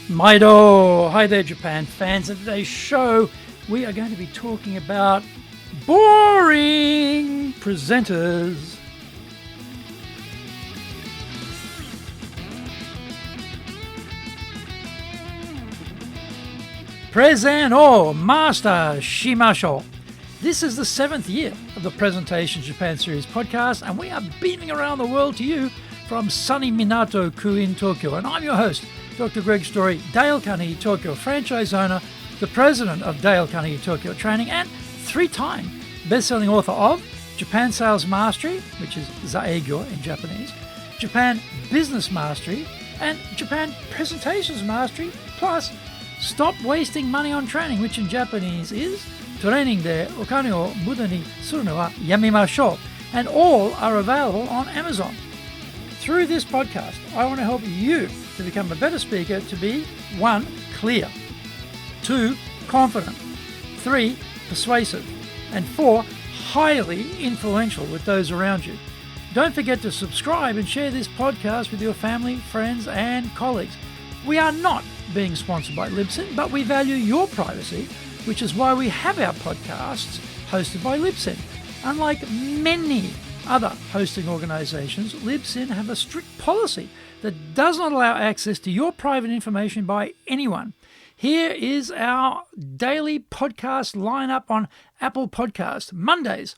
Maido! Hi there, Japan fans. In today's show, we are going to be talking about boring presenters. Present Master Shimasho. This is the 7th year of the Presentation Japan Series podcast, and we are beaming around the world to you from sunny Minato-ku in Tokyo. And I'm your host, Dr. Greg Story, Dale Carnegie Tokyo franchise owner, the president of Dale Carnegie Tokyo Training, and 3-time best-selling author of Japan Sales Mastery, which is Zaegyo in Japanese, Japan Business Mastery, and Japan Presentations Mastery, plus Stop Wasting Money on Training, which in Japanese is Training de okane o muda ni suru no wa yamimashou, and all are available on Amazon. Through this podcast, I want to help you to become a better speaker, to be 1. Clear, 2. Confident, 3. Persuasive, and 4. Highly influential with those around you. Don't forget to subscribe and share this podcast with your family, friends, and colleagues. We are not being sponsored by Libsyn, but we value your privacy, which is why we have our podcasts hosted by Libsyn. Unlike many other hosting organizations, Libsyn have a strict policy that does not allow access to your private information by anyone. Here is our daily podcast lineup on Apple Podcasts. Mondays,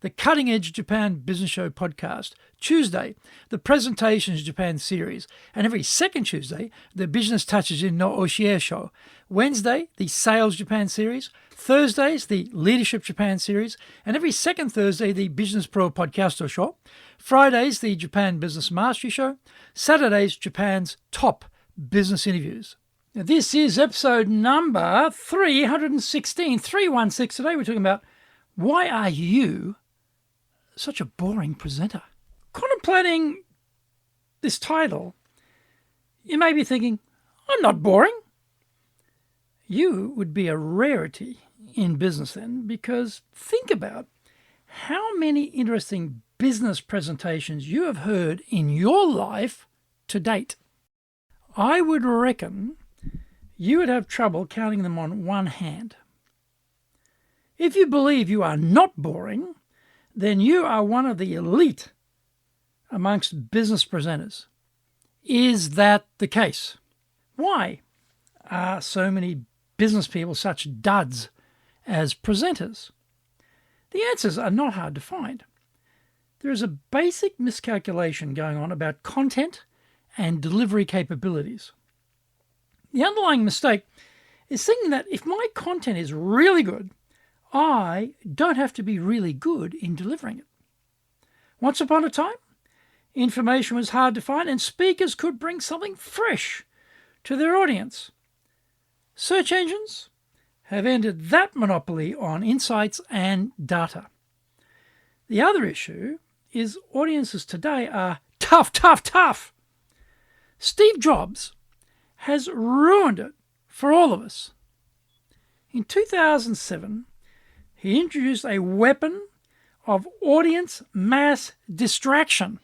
the Cutting Edge Japan Business Show podcast. Tuesday, the Presentations Japan series. And every second Tuesday, the Business Touches in no Oshie show. Wednesday, the Sales Japan series. Thursdays, the Leadership Japan series. And every second Thursday, the Business Pro Podcasto show. Fridays, the Japan Business Mastery show. Saturdays, Japan's top business interviews. Now, this is episode number 316. Today, we're talking about why are you such a boring presenter? Contemplating this title, you may be thinking, I'm not boring. You would be a rarity in business then, because think about how many interesting business presentations you have heard in your life to date. I would reckon you would have trouble counting them on one hand. If you believe you are not boring, then you are one of the elite amongst business presenters. Is that the case? Why are so many business people such duds as presenters? The answers are not hard to find. There is a basic miscalculation going on about content and delivery capabilities. The underlying mistake is thinking that if my content is really good, I don't have to be really good in delivering it. Once upon a time, information was hard to find and speakers could bring something fresh to their audience. Search engines have ended that monopoly on insights and data. The other issue is audiences today are tough. Steve Jobs has ruined it for all of us. In 2007, he introduced a weapon of audience mass distraction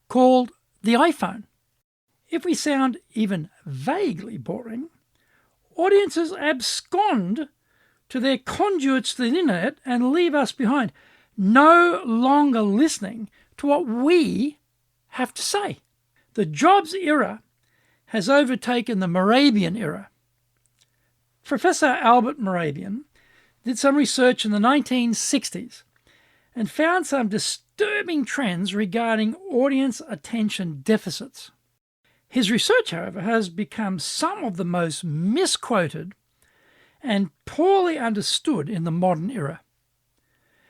called the iPhone. If we sound even vaguely boring, audiences abscond to their conduits to the internet and leave us behind, no longer listening to what we have to say. The Jobs era has overtaken the Moravian era. Professor Albert Moravian did some research in the 1960s and found some disturbing trends regarding audience attention deficits. His research, however, has become some of the most misquoted and poorly understood in the modern era.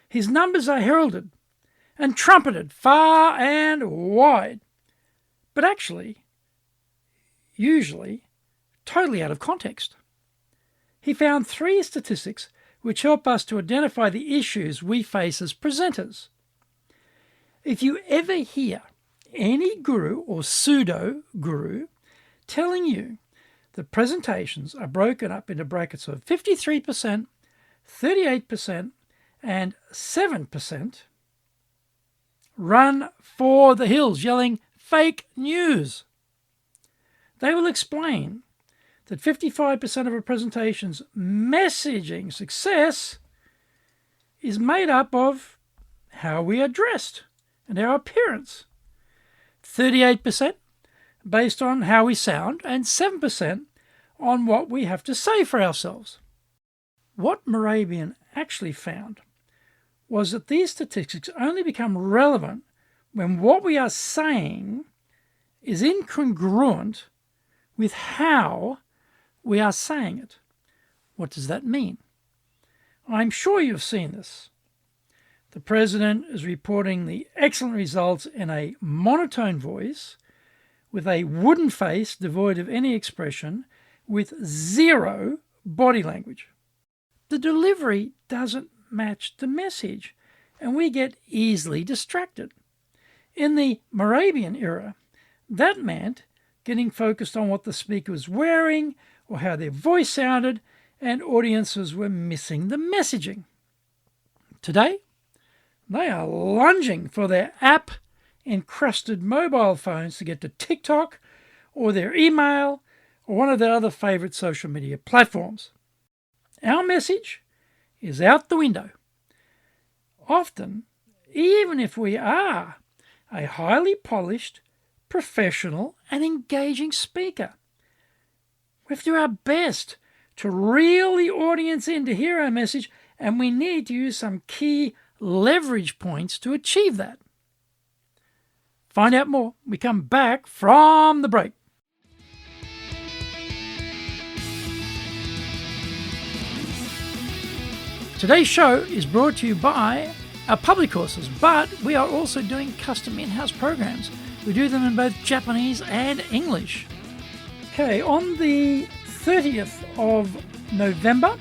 His numbers are heralded and trumpeted far and wide, but actually, usually, totally out of context. He found 3 statistics which help us to identify the issues we face as presenters. If you ever hear any guru or pseudo-guru telling you that presentations are broken up into brackets of 53%, 38%, and 7%, run for the hills yelling fake news. They will explain that 55% of a presentation's messaging success is made up of how we are dressed and our appearance. 38% based on how we sound, and 7% on what we have to say for ourselves. What Morabian actually found was that these statistics only become relevant when what we are saying is incongruent with how we are saying it. What does that mean? I'm sure you've seen this. The president is reporting the excellent results in a monotone voice, with a wooden face devoid of any expression, with zero body language. The delivery doesn't match the message, and we get easily distracted. In the Morabian era, that meant getting focused on what the speaker was wearing or how their voice sounded, and audiences were missing the messaging. Today, they are lunging for their app-encrusted mobile phones to get to TikTok or their email or one of their other favourite social media platforms. Our message is out the window. Often, even if we are a highly polished, professional and engaging speaker, we have to do our best to reel the audience in to hear our message, and we need to use some key leverage points to achieve that. Find out more when we come back from the break. Today's show is brought to you by our public courses, but we are also doing custom in-house programs. We do them in both Japanese and English. Okay, on the 30th of November,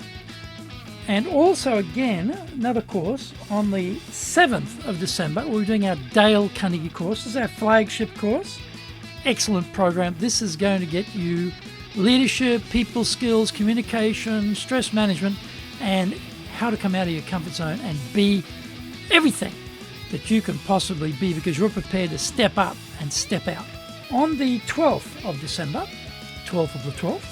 and also again, another course on the 7th of December, we're doing our Dale Carnegie course. This is our flagship course. Excellent program. This is going to get you leadership, people skills, communication, stress management, and how to come out of your comfort zone and be everything that you can possibly be, because you're prepared to step up and step out. On the 12th of December, 12th of the 12th,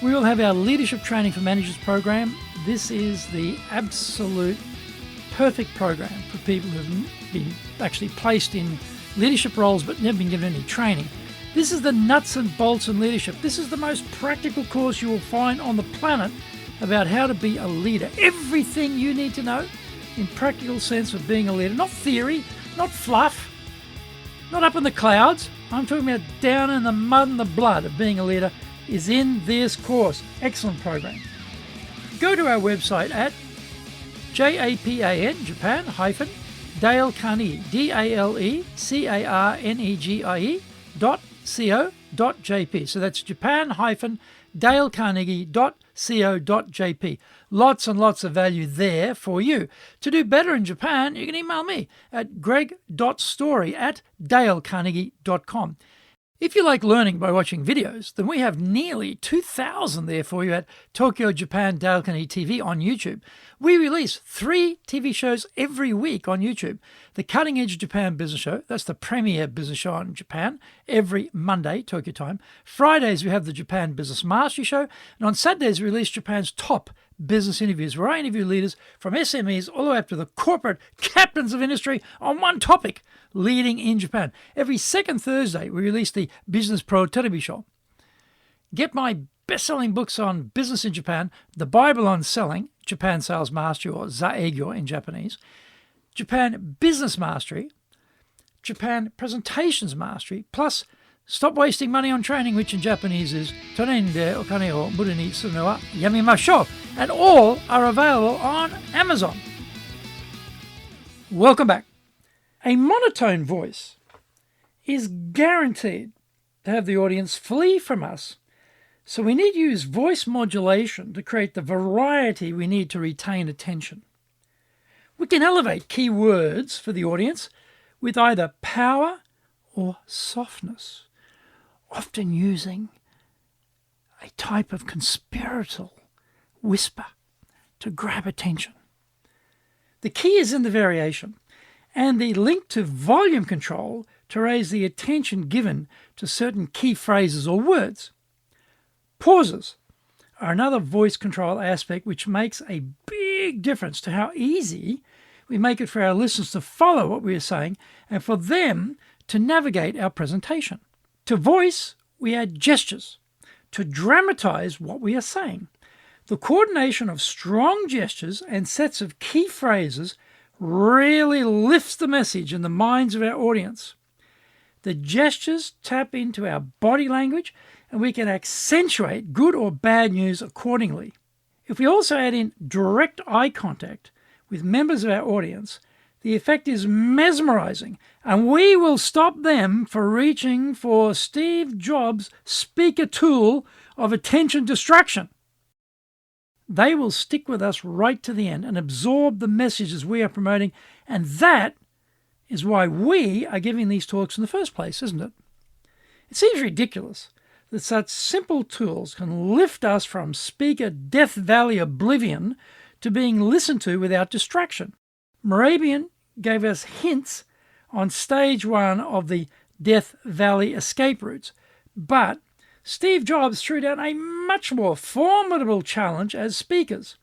we will have our Leadership Training for Managers program. This is the absolute perfect program for people who have been actually placed in leadership roles but never been given any training. This is the nuts and bolts in leadership. This is the most practical course you will find on the planet about how to be a leader. Everything you need to know in practical sense of being a leader. Not theory, not fluff, not up in the clouds. I'm talking about down in the mud and the blood of being a leader is in this course. Excellent program. Go to our website at Japan, Dale Carnegie, DALECARNEGIE.co.jp. So that's Japan-dalecarnegie.co.jp. Lots and lots of value there for you. To do better in Japan, you can email me at greg.story@dalecarnegie.com. If you like learning by watching videos, then we have nearly 2,000 there for you at Tokyo, Japan, Dale Carnegie TV on YouTube. We release 3 TV shows every week on YouTube. The Cutting Edge Japan Business Show, that's the premier business show in Japan, every Monday, Tokyo time. Fridays, we have the Japan Business Mastery Show. And on Saturdays, we release Japan's top business interviews, where I interview leaders from SMEs all the way up to the corporate captains of industry on one topic, leading in Japan. Every second Thursday, we release the Business Pro Television Show. Get my best-selling books on business in Japan, The Bible on Selling, Japan Sales Mastery, or Zaegyo in Japanese, Japan Business Mastery, Japan Presentations Mastery, plus Stop Wasting Money on Training, which in Japanese is Toren de okane o muru ni suru no wa yamimashou, and all are available on Amazon. Welcome back. A monotone voice is guaranteed to have the audience flee from us, so we need to use voice modulation to create the variety we need to retain attention. We can elevate key words for the audience with either power or softness, often using a type of conspiratorial whisper to grab attention. The key is in the variation and the link to volume control to raise the attention given to certain key phrases or words. Pauses are another voice control aspect which makes a big difference to how easy we make it for our listeners to follow what we are saying and for them to navigate our presentation. To voice, we add gestures to dramatize what we are saying. The coordination of strong gestures and sets of key phrases really lifts the message in the minds of our audience. The gestures tap into our body language and we can accentuate good or bad news accordingly. If we also add in direct eye contact with members of our audience, the effect is mesmerizing, and we will stop them for reaching for Steve Jobs' speaker tool of attention distraction. They will stick with us right to the end and absorb the messages we are promoting, and that is why we are giving these talks in the first place, isn't it? It seems ridiculous that such simple tools can lift us from speaker Death Valley oblivion to being listened to without distraction. Morabian gave us hints on stage 1 of the Death Valley escape routes, but Steve Jobs threw down a much more formidable challenge as speakers.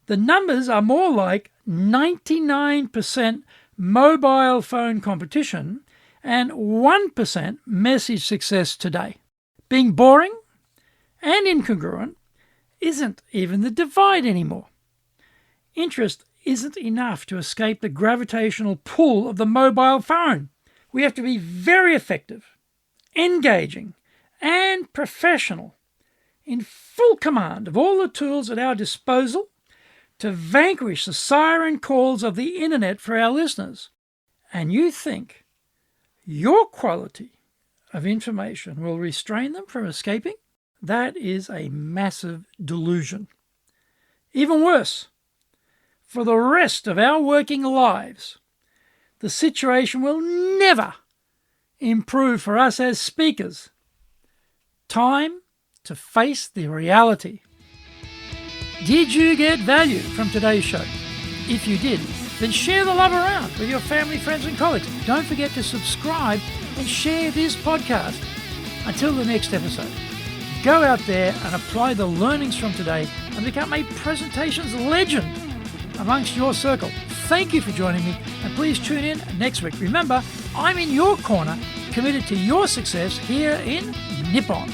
The numbers are more like 99% mobile phone competition and 1% message success today. Being boring and incongruent isn't even the divide anymore. Interest isn't enough to escape the gravitational pull of the mobile phone. We have to be very effective, engaging, and professional, in full command of all the tools at our disposal to vanquish the siren calls of the internet for our listeners. And you think your quality of information will restrain them from escaping? That is a massive delusion. Even worse, for the rest of our working lives, the situation will never improve for us as speakers. Time to face the reality. Did you get value from today's show? If you did, then share the love around with your family, friends, and colleagues. Don't forget to subscribe and share this podcast. Until the next episode, go out there and apply the learnings from today and become a presentations legend amongst your circle. Thank you for joining me, and please tune in next week. Remember, I'm in your corner, committed to your success here in Nippon.